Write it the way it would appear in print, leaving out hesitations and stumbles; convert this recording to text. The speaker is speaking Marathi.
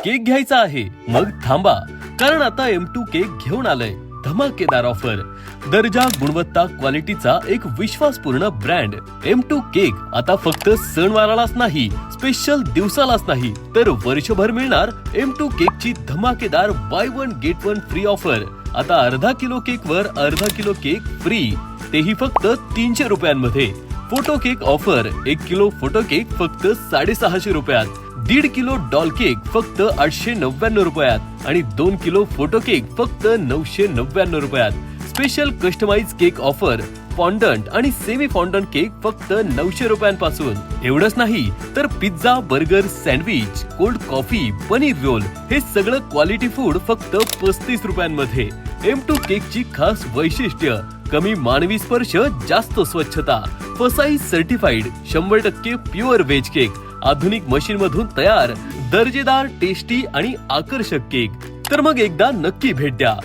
केक घ्यायचा आहे मग थांबा, कारण आता M2 केक घेऊन आलंय धमाकेदार ऑफर. दर्जा, गुणवत्ता, क्वालिटीचा एक विश्वासपूर्ण ब्रँड M2 केक आता फक्त सणवारालाच नाही, स्पेशल दिवसालाच नाही, तर वर्षभर मिळणार M2 केकची धमाकेदार by one get one free offer. आता अर्धा किलो केक वर अर्धा किलो केक फ्री, तेही फक्त 300 रुपयांमध्ये. Photo cake offer, 1 kilo photo cake फक्त 650 रुपयात, 1.5 किलो डॉल केक फक्त 899 रुपयात आणि 2 किलो फोटो केक फक्त 999 रुपयात. Special customise cake offer, fondant आणि सेमी फॉन्डंट केक फक्त 900 रुपयांपासून. एवढंच नाही तर pizza, burger, sandwich, cold coffee, paneer roll हे सगळं क्वालिटी फूड फक्त 35 रुपयांमध्ये. M2 केकची खास वैशिष्ट्य, कमी मानवी स्पर्श, जास्त स्वच्छता, फसाई सर्टिफाईड, 100% प्युअर वेज केक, आधुनिक मशीन मधून तयार, दर्जेदार, टेस्टी आणि आकर्षक केक. तर मग एकदा नक्की भेट द्या.